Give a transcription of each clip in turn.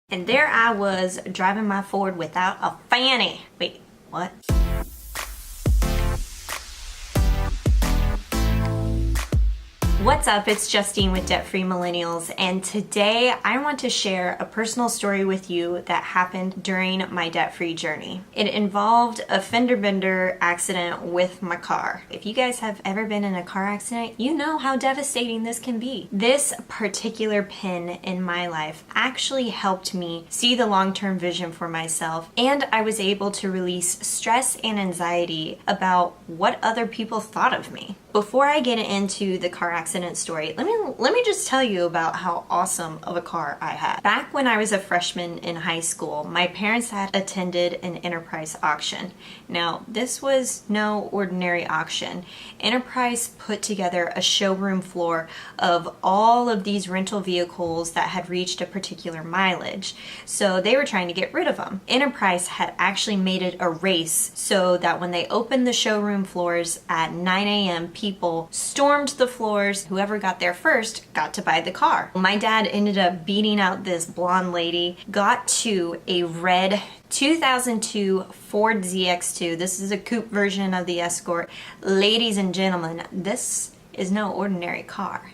And there I was driving my Ford without a fanny. Wait, what? What's up? It's Justine with Debt Free Millennials, and today I want to share a personal story with you that happened during my debt-free journey. It involved a fender bender accident with my car. If you guys have ever been in a car accident, you know how devastating this can be. This particular pin in my life actually helped me see the long-term vision for myself, and I was able to release stress and anxiety about what other people thought of me. Before I get into the car accident story, let me just tell you about how awesome of a car I had. Back when I was a freshman in high school, my parents had attended an Enterprise auction. Now, this was no ordinary auction. Enterprise put together a showroom floor of all of these rental vehicles that had reached a particular mileage. So they were trying to get rid of them. Enterprise had actually made it a race so that when they opened the showroom floors at 9 a.m., people stormed the floors. Whoever got there first got to buy the car. My dad ended up beating out this blonde lady, got to a red 2002 Ford ZX2. This is a coupe version of the Escort. Ladies and gentlemen, this is no ordinary car.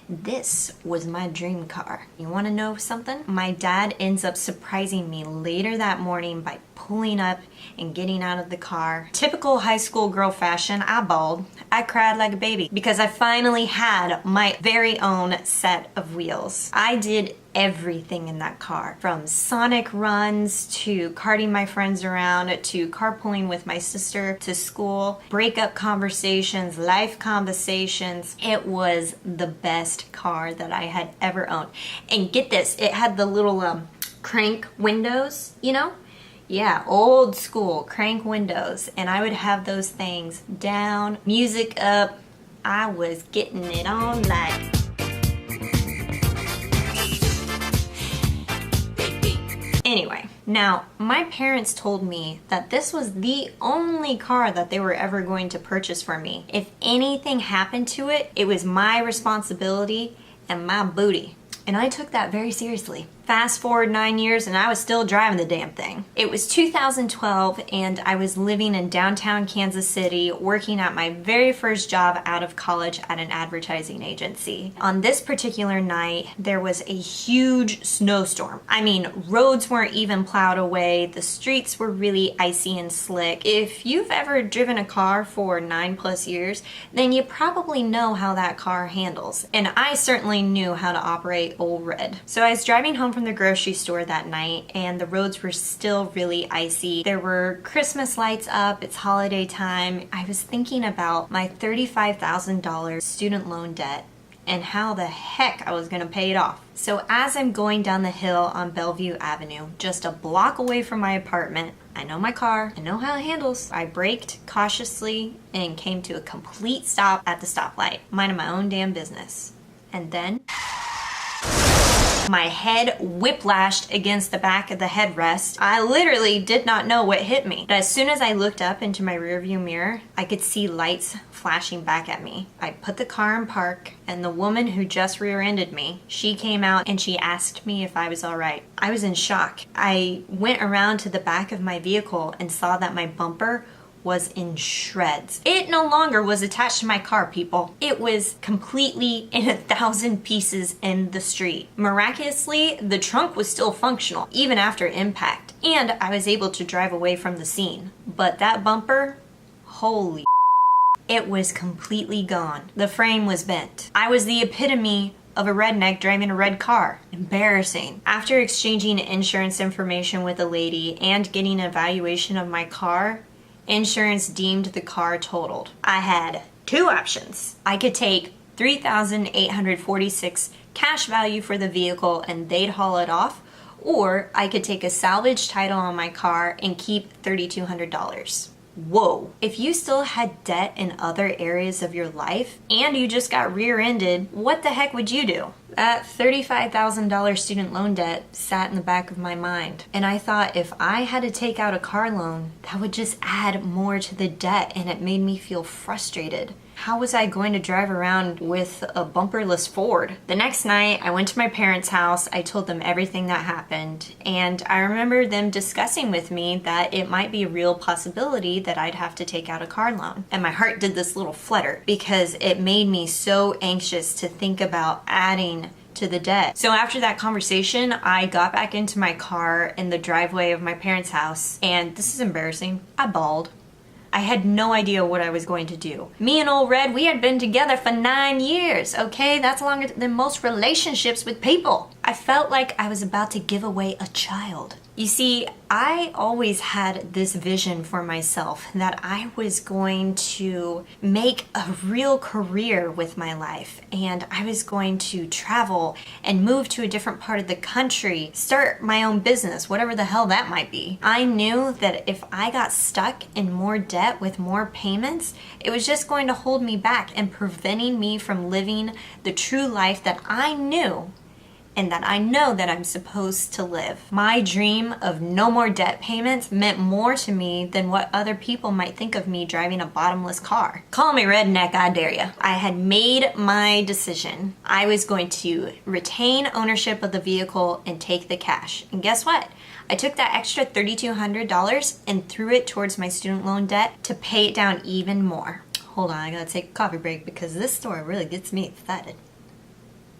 This was my dream car. You want to know something? My dad ends up surprising me later that morning by pulling up and getting out of the car. Typical high school girl fashion, I bawled. I cried like a baby because I finally had my very own set of wheels. I did everything in that car, from sonic runs to carting my friends around to carpooling with my sister to school, breakup conversations, life conversations. It was the best car that I had ever owned. And get this, it had the little crank windows, you know? Yeah, old school crank windows, and I would have those things down, music up. I was getting it on like. Anyway, now my parents told me that this was the only car that they were ever going to purchase for me. If anything happened to it, it was my responsibility and my booty. And I took that very seriously. Fast forward 9 years and I was still driving the damn thing. It was 2012 and I was living in downtown Kansas City working at my very first job out of college at an advertising agency. On this particular night, there was a huge snowstorm. I mean, roads weren't even plowed away. The streets were really icy and slick. If you've ever driven a car for 9+ years, then you probably know how that car handles. And I certainly knew how to operate Old Red. So I was driving home from the grocery store that night and the roads were still really icy. There were Christmas lights up, it's holiday time. I was thinking about my $35,000 student loan debt and how the heck I was gonna pay it off. So as I'm going down the hill on Bellevue Avenue, just a block away from my apartment, I know my car, I know how it handles. I braked cautiously and came to a complete stop at the stoplight, minding my own damn business. And then my head whiplashed against the back of the headrest. I literally did not know what hit me. But as soon as I looked up into my rearview mirror, I could see lights flashing back at me. I put the car in park, and the woman who just rear-ended me, she came out and she asked me if I was all right. I was in shock. I went around to the back of my vehicle and saw that my bumper was in shreds. It no longer was attached to my car, people. It was completely in 1,000 pieces in the street. Miraculously, the trunk was still functional, even after impact, and I was able to drive away from the scene. But that bumper, holy it was completely gone. The frame was bent. I was the epitome of a redneck driving a red car. Embarrassing. After exchanging insurance information with a lady and getting an evaluation of my car, insurance deemed the car totaled. I had two options. I could take $3,846 cash value for the vehicle and they'd haul it off, or I could take a salvage title on my car and keep $3,200. Whoa. If you still had debt in other areas of your life and you just got rear-ended, what the heck would you do? That $35,000 student loan debt sat in the back of my mind. And I thought if I had to take out a car loan, that would just add more to the debt, and it made me feel frustrated. How was I going to drive around with a bumperless Ford? The next night, I went to my parents' house. I told them everything that happened, and I remember them discussing with me that it might be a real possibility that I'd have to take out a car loan. And my heart did this little flutter because it made me so anxious to think about adding to the debt. So after that conversation, I got back into my car in the driveway of my parents' house, and this is embarrassing, I bawled. I had no idea what I was going to do. Me and old Red, we had been together for 9 years, okay? That's longer than most relationships with people. I felt like I was about to give away a child. You see, I always had this vision for myself that I was going to make a real career with my life, and I was going to travel and move to a different part of the country, start my own business, whatever the hell that might be. I knew that if I got stuck in more debt with more payments, it was just going to hold me back and preventing me from living the true life that I knew and that I know that I'm supposed to live. My dream of no more debt payments meant more to me than what other people might think of me driving a bottomless car. Call me redneck, I dare ya. I had made my decision. I was going to retain ownership of the vehicle and take the cash. And guess what? I took that extra $3,200 and threw it towards my student loan debt to pay it down even more. Hold on, I gotta take a coffee break because this story really gets me excited.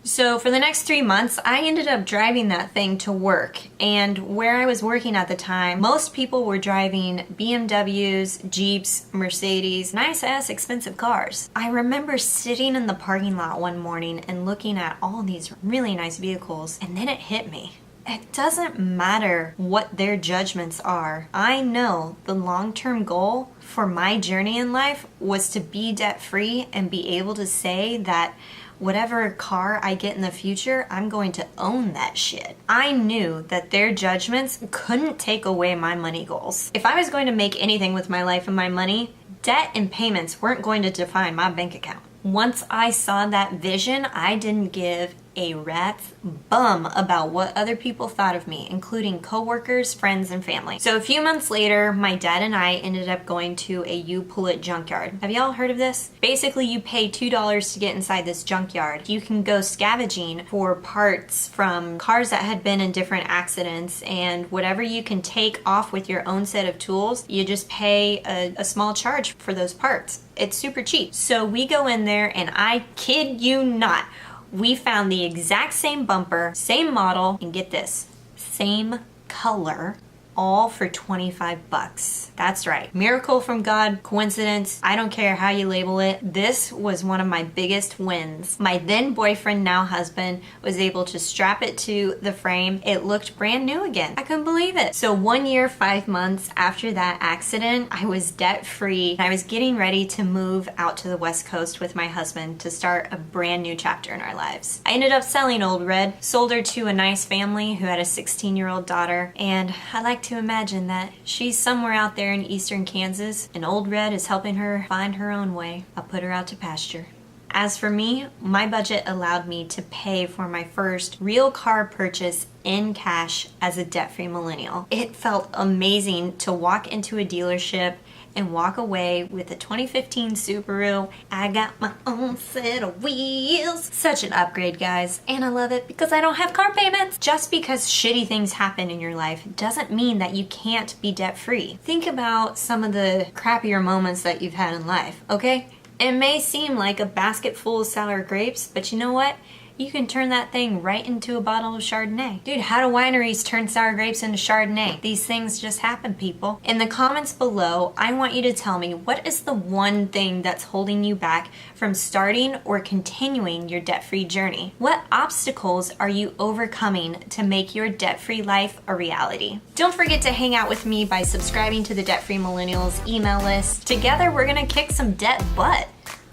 So for the next 3 months, I ended up driving that thing to work. And where I was working at the time, most people were driving BMWs, Jeeps, Mercedes, nice-ass expensive cars. I remember sitting in the parking lot one morning and looking at all these really nice vehicles, and then it hit me. It doesn't matter what their judgments are. I know the long-term goal for my journey in life was to be debt-free and be able to say that whatever car I get in the future, I'm going to own that shit. I knew that their judgments couldn't take away my money goals. If I was going to make anything with my life and my money, debt and payments weren't going to define my bank account. Once I saw that vision, I didn't give a rat's bum about what other people thought of me, including coworkers, friends, and family. So a few months later, my dad and I ended up going to a U-Pull-It junkyard. Have y'all heard of this? Basically, you pay $2 to get inside this junkyard. You can go scavenging for parts from cars that had been in different accidents, and whatever you can take off with your own set of tools, you just pay a small charge for those parts. It's super cheap. So we go in there, and I kid you not, we found the exact same bumper, same model, and get this, same color, all for 25 bucks. That's right. Miracle from God, coincidence, I don't care how you label it. This was one of my biggest wins. My then boyfriend, now husband, was able to strap it to the frame. It looked brand new again. I couldn't believe it. So 1 year, 5 months after that accident, I was debt free. I was getting ready to move out to the West Coast with my husband to start a brand new chapter in our lives. I ended up selling Old Red, sold her to a nice family who had a 16-year-old daughter, and I like to imagine that she's somewhere out there in eastern Kansas and Old Red is helping her find her own way. I'll put her out to pasture. As for me, my budget allowed me to pay for my first real car purchase in cash as a debt-free millennial. It felt amazing to walk into a dealership and walk away with a 2015 Subaru. I got my own set of wheels. Such an upgrade, guys. And I love it because I don't have car payments. Just because shitty things happen in your life doesn't mean that you can't be debt-free. Think about some of the crappier moments that you've had in life, okay? It may seem like a basket full of sour grapes, but you know what? You can turn that thing right into a bottle of Chardonnay. Dude, how do wineries turn sour grapes into Chardonnay? These things just happen, people. In the comments below, I want you to tell me, what is the one thing that's holding you back from starting or continuing your debt-free journey? What obstacles are you overcoming to make your debt-free life a reality? Don't forget to hang out with me by subscribing to the Debt-Free Millennials email list. Together, we're gonna kick some debt butt.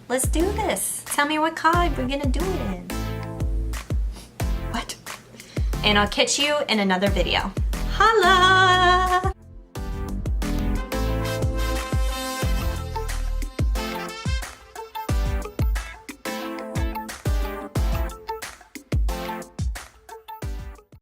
Let's do this. Tell me what college we're gonna do it in. What? And I'll catch you in another video. Holla!